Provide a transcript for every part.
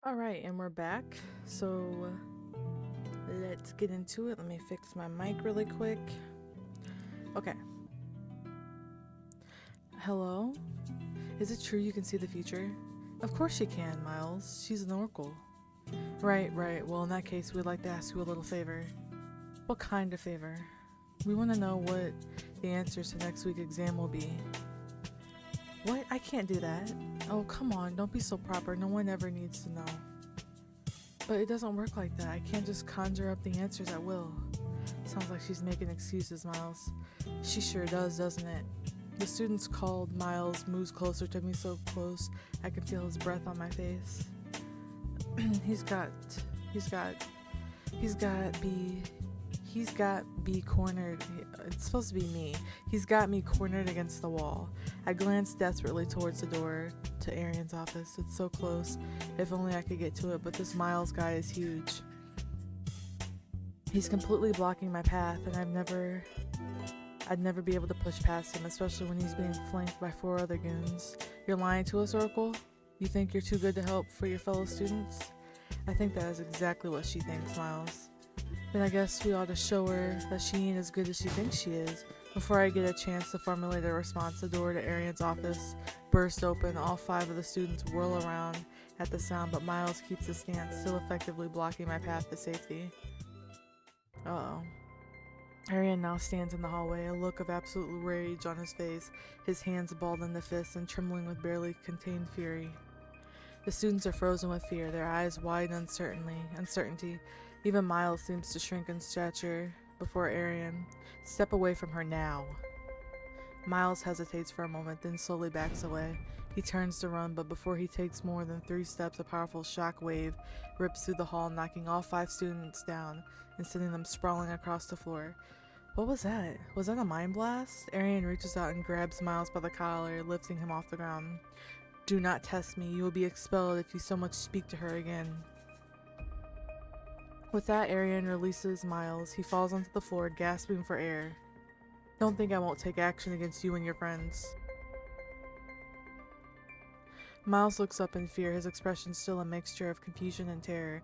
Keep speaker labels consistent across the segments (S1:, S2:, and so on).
S1: All right, and we're back. So let's get into it. Let me fix my mic really quick. Okay. Hello? Is it true you can see the future? Of course she can, Miles. She's an oracle. Right. Well, in that case, we'd like to ask you a little favor. What kind of favor? We want to know what the answers to next week's exam will be. What? I can't do that. Oh, come on. Don't be so proper. No one ever needs to know. But it doesn't work like that. I can't just conjure up the answers at will. Sounds like she's making excuses, Miles. She sure does, doesn't it? The students called. Miles moves closer to me, so close I can feel his breath on my face. He's got B cornered. It's supposed to be me. He's got me cornered against the wall. I glance desperately towards the door to Arien's office. It's so close. If only I could get to it, but this Miles guy is huge. He's completely blocking my path, and I'd never be able to push past him, especially when he's being flanked by 4 other goons. You're lying to us, Oracle? You think you're too good to help for your fellow students? I think that is exactly what she thinks, Miles. Then I guess we ought to show her that she ain't as good as she thinks she is. Before I get a chance to formulate a response, the door to Arien's office bursts open. All 5 of the students whirl around at the sound, but Miles keeps his stance, still effectively blocking my path to safety. Uh-oh. Arien now stands in the hallway, a look of absolute rage on his face, his hands balled into fists and trembling with barely contained fury. The students are frozen with fear, their eyes wide in uncertainty. Even Miles seems to shrink in stature before Arien. Step away from her now. Miles hesitates for a moment, then slowly backs away. He turns to run, but before he takes more than 3 steps, a powerful shock wave rips through the hall, knocking all 5 students down and sending them sprawling across the floor. What was that? Was that a mind blast? Arien reaches out and grabs Miles by the collar, lifting him off the ground. Do not test me. You will be expelled if you so much speak to her again. With that, Arien releases Miles. He falls onto the floor, gasping for air. Don't think I won't take action against you and your friends. Miles looks up in fear, his expression still a mixture of confusion and terror.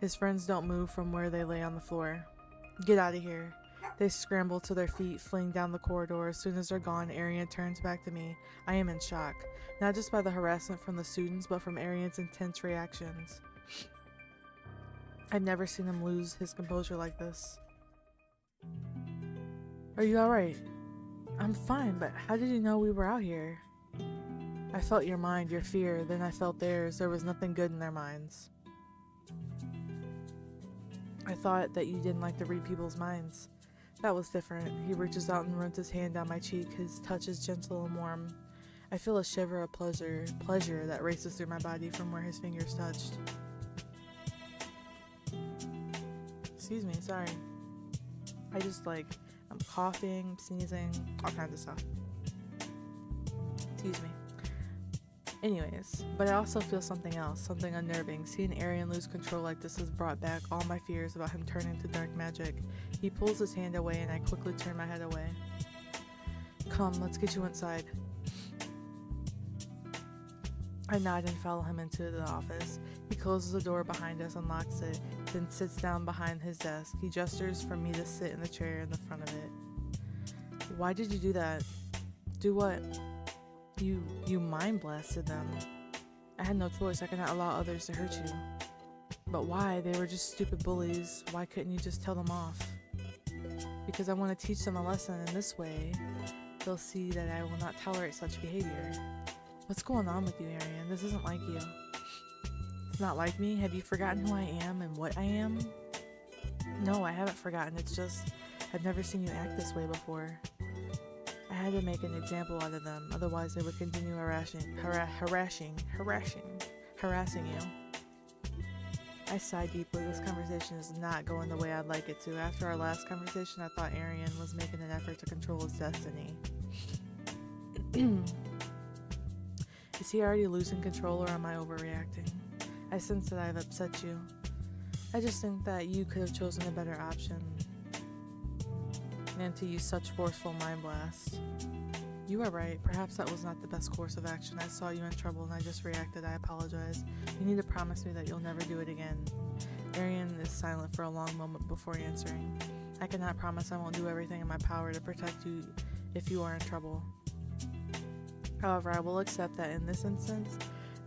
S1: His friends don't move from where they lay on the floor. Get out of here. They scramble to their feet, fleeing down the corridor. As soon as they're gone, Arien turns back to me. I am in shock, not just by the harassment from the students, but from Arien's intense reactions. I've never seen him lose his composure like this. Are you alright? I'm fine, but how did you know we were out here? I felt your mind, your fear, then I felt theirs. There was nothing good in their minds. I thought that you didn't like to read people's minds. That was different. He reaches out and runs his hand down my cheek. His touch is gentle and warm. I feel a shiver of pleasure that races through my body from where his fingers touched. Excuse me, sorry. I'm coughing, sneezing, all kinds of stuff. Excuse me. Anyways, but I also feel something else, something unnerving. Seeing Arien lose control like this has brought back all my fears about him turning to dark magic. He pulls his hand away and I quickly turn my head away. Come, let's get you inside. I nod and follow him into the office. He closes the door behind us and locks it, then sits down behind his desk. He gestures for me to sit in the chair in the front of it. Why did you do that? Do what? You mind blasted them. I had no choice. I could not allow others to hurt you. But why? They were just stupid bullies. Why couldn't you just tell them off? Because I want to teach them a lesson, and this way they'll see that I will not tolerate such behavior. What's going on with you, Arien? This isn't like you. It's not like me? Have you forgotten who I am and what I am? No, I haven't forgotten. It's just I've never seen you act this way before. I had to make an example out of them, otherwise they would continue harassing you. I sigh deeply. This conversation is not going the way I'd like it to. After our last conversation, I thought Arien was making an effort to control his destiny. Is he already losing control, or am I overreacting? I sense that I've upset you. I just think that you could have chosen a better option than to use such forceful mind blast. You are right. Perhaps that was not the best course of action. I saw you in trouble and I just reacted. I apologize. You need to promise me that you'll never do it again. Arien is silent for a long moment before answering. I cannot promise I won't do everything in my power to protect you if you are in trouble. However, I will accept that in this instance,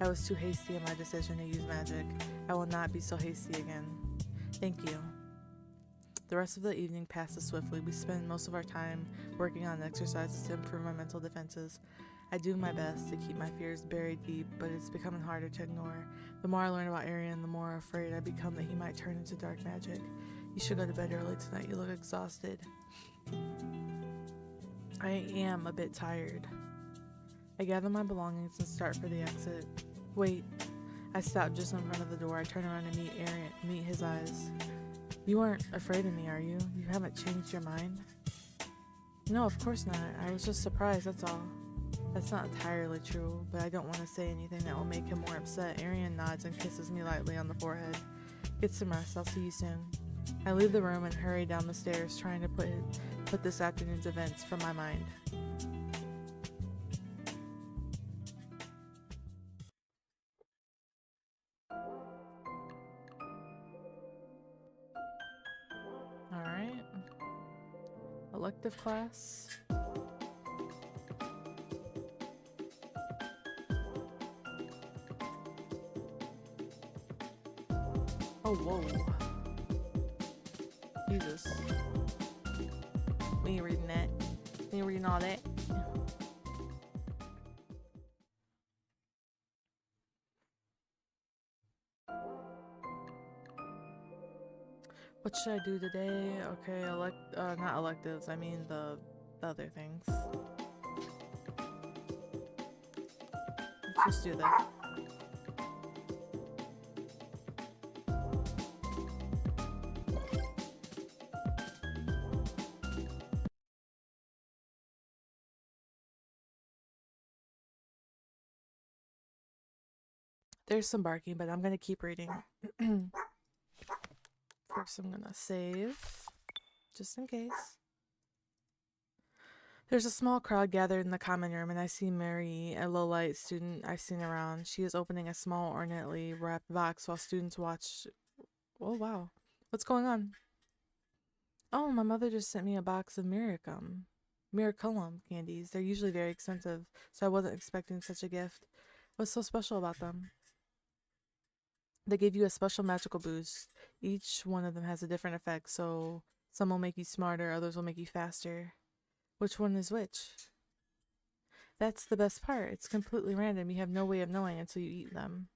S1: I was too hasty in my decision to use magic. I will not be so hasty again. Thank you. The rest of the evening passes swiftly. We spend most of our time working on exercises to improve my mental defenses. I do my best to keep my fears buried deep, but it's becoming harder to ignore. The more I learn about Arien, the more afraid I become that he might turn into dark magic. You should go to bed early tonight. You look exhausted. I am a bit tired. I gather my belongings and start for the exit. Wait. I stop just in front of the door. I turn around and meet his eyes. You aren't afraid of me, are you? You haven't changed your mind? No, of course not. I was just surprised, that's all. That's not entirely true, but I don't want to say anything that will make him more upset. Arien nods and kisses me lightly on the forehead. Get some rest. I'll see you soon. I leave the room and hurry down the stairs, trying to put this afternoon's events from my mind. Alright. Elective class. Oh, whoa. Jesus. We ain't reading that. We ain't reading all that. What should I do today? Okay, not electives, I mean the other things. Let's just do that. There's some barking, but I'm gonna keep reading. First, I'm gonna save, just in case. There's a small crowd gathered in the common room, and I see Marie, a low-light student I've seen around. She is opening a small, ornately wrapped box while students watch. Oh, wow. What's going on? Oh, my mother just sent me a box of Miraculum candies. They're usually very expensive, so I wasn't expecting such a gift. What's so special about them? They give you a special magical boost. Each one of them has a different effect, so some will make you smarter, others will make you faster. Which one is which? That's the best part. It's completely random. You have no way of knowing until you eat them.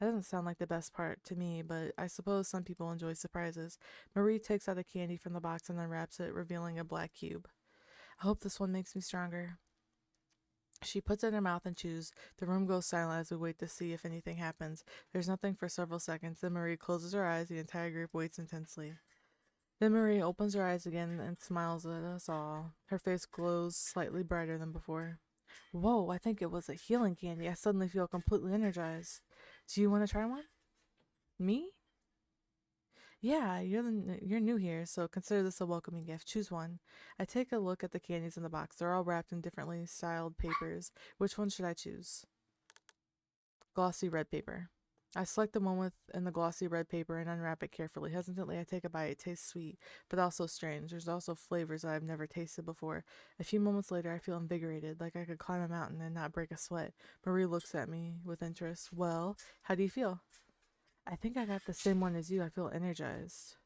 S1: That doesn't sound like the best part to me, but I suppose some people enjoy surprises. Marie takes out a candy from the box and unwraps it, revealing a black cube. I hope this one makes me stronger. She puts it in her mouth and chews. The room goes silent as we wait to see if anything happens. There's nothing for several seconds. Then Marie closes her eyes. The entire group waits intensely. Then Marie opens her eyes again and smiles at us all. Her face glows slightly brighter than before. Whoa, I think it was a healing candy. I suddenly feel completely energized. Do you want to try one? Me? Yeah, you're new here, so consider this a welcoming gift. Choose one. I take a look at the candies in the box. They're all wrapped in differently styled papers. Which one should I choose? Glossy red paper. I select the one within the glossy red paper and unwrap it carefully. Hesitantly, I take a bite. It tastes sweet, but also strange. There's also flavors that I've never tasted before. A few moments later, I feel invigorated, like I could climb a mountain and not break a sweat. Marie looks at me with interest. Well, how do you feel? I think I got the same one as you. I feel energized.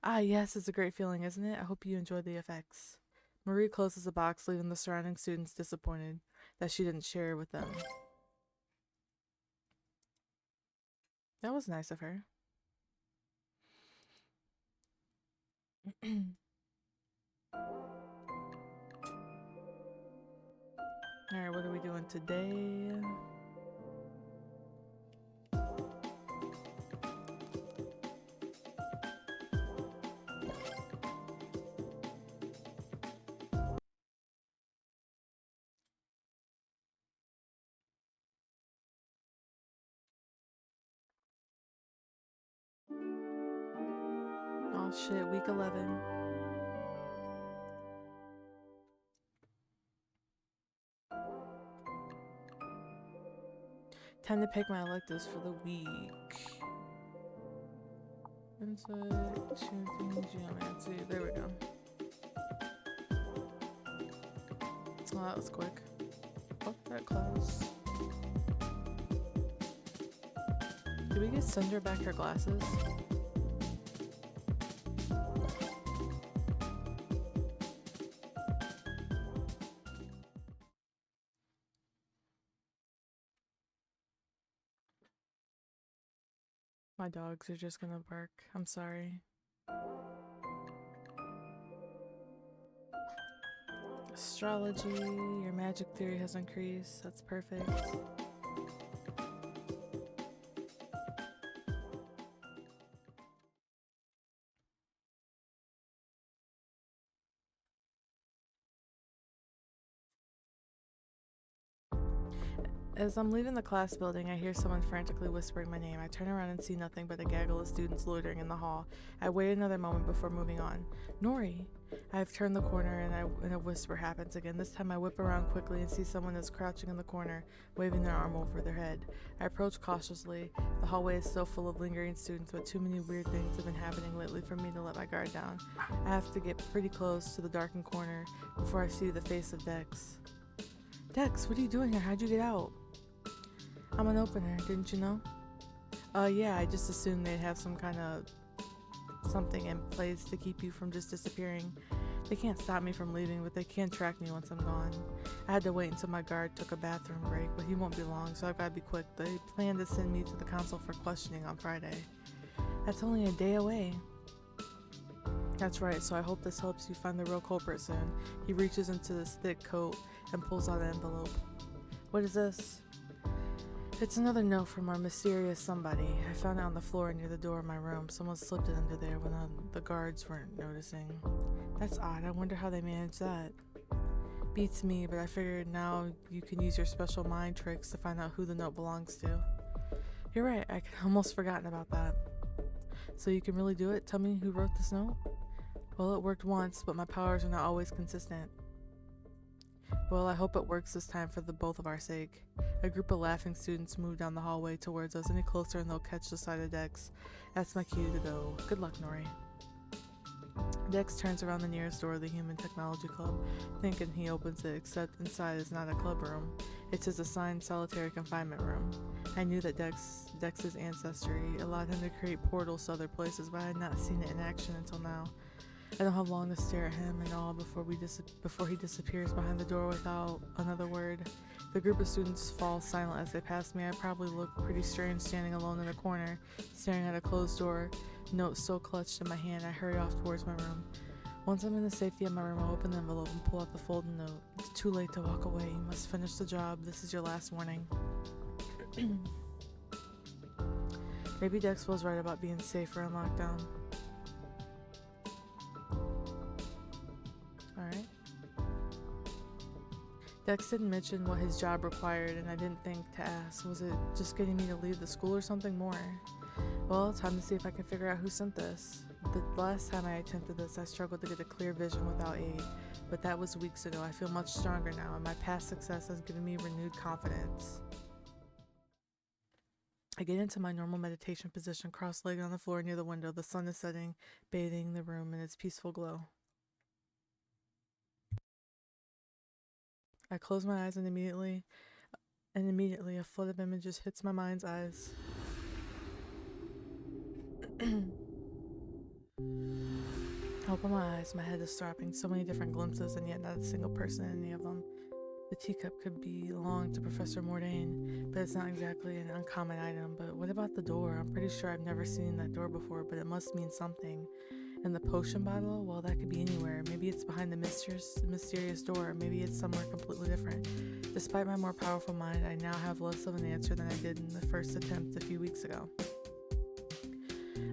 S1: Ah, yes, it's a great feeling, isn't it? I hope you enjoy the effects. Marie closes the box, leaving the surrounding students disappointed that she didn't share with them. That was nice of her. Alright, what are we doing today? Oh shit, week 11. Time to pick my electives for the week. Insight, chanting, geomancy. There we go. Oh, that was quick. Fuck that class. Did we get Sandra back her glasses? My dogs are just gonna bark. I'm sorry. Astrology, your magic theory has increased. That's perfect. As I'm leaving the class building, I hear someone frantically whispering my name. I turn around and see nothing but a gaggle of students loitering in the hall. I wait another moment before moving on. Nori! I've turned the corner and a whisper happens again. This time I whip around quickly and see someone is crouching in the corner, waving their arm over their head. I approach cautiously. The hallway is still full of lingering students, but too many weird things have been happening lately for me to let my guard down. I have to get pretty close to the darkened corner before I see the face of Dex. Dex, what are you doing here? How'd you get out? I'm an opener, didn't you know? Yeah, I just assumed they'd have some kind of something in place to keep you from just disappearing. They can't stop me from leaving, but they can track me once I'm gone. I had to wait until my guard took a bathroom break, but he won't be long, so I've got to be quick. They plan to send me to the council for questioning on Friday. That's only a day away. That's right, so I hope this helps you find the real culprit soon. He reaches into his thick coat and pulls out an envelope. What is this? It's another note from our mysterious somebody. I found it on the floor near the door of my room. Someone slipped it under there when the guards weren't noticing. That's odd. I wonder how they managed that. Beats me, but I figured now you can use your special mind tricks to find out who the note belongs to. You're right. I almost forgotten about that. So you can really do it? Tell me who wrote this note? Well, it worked once, but my powers are not always consistent. Well, I hope it works this time for the both of our sake. A group of laughing students move down the hallway towards us. Any closer and they'll catch the side of Dex. That's my cue to go. Good luck, Nori. Dex turns around the nearest door of the Human Technology Club, thinking he opens it, except inside is not a club room. It's his assigned solitary confinement room. I knew that Dex's ancestry allowed him to create portals to other places, but I had not seen it in action until now. I don't have long to stare at him and all before he disappears behind the door without another word. The group of students falls silent as they pass me. I probably look pretty strange standing alone in a corner, staring at a closed door, note still clutched in my hand. I hurry off towards my room. Once I'm in the safety of my room, I open the envelope and pull out the folded note. It's too late to walk away. You must finish the job. This is your last warning. Maybe Dex was right about being safer in lockdown. Alright. Dex didn't mention what his job required, and I didn't think to ask. Was it just getting me to leave the school or something more? Well, time to see if I can figure out who sent this. The last time I attempted this, I struggled to get a clear vision without aid, but that was weeks ago. I feel much stronger now, and my past success has given me renewed confidence. I get into my normal meditation position, cross-legged on the floor near the window. The sun is setting, bathing the room in its peaceful glow. I close my eyes and immediately a flood of images hits my mind's eyes. I open my eyes, my head is throbbing, so many different glimpses and yet not a single person in any of them. The teacup could belong to Professor Mordain, but it's not exactly an uncommon item. But what about the door? I'm pretty sure I've never seen that door before, but it must mean something. And the potion bottle? Well, that could be anywhere. Maybe it's behind the mysterious door. Maybe it's somewhere completely different. Despite my more powerful mind, I now have less of an answer than I did in the first attempt a few weeks ago.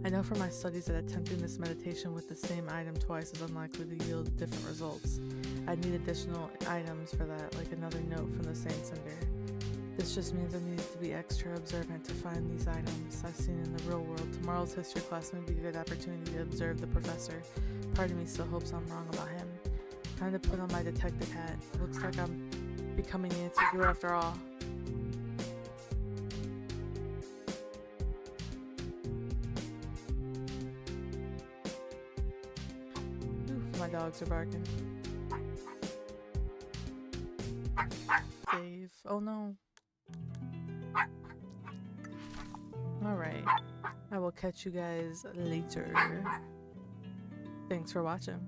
S1: I know from my studies that attempting this meditation with the same item twice is unlikely to yield different results. I'd need additional items for that, like another note from the same sender. This just means I need to be extra observant to find these items I've seen in the real world. Tomorrow's history class may be a good opportunity to observe the professor. Part of me still hopes I'm wrong about him. Time to put on my detective hat. Looks like I'm becoming Nancy Drew after all. my dogs are barking. Save. Oh no. Alright. I will catch you guys later. Thanks for watching.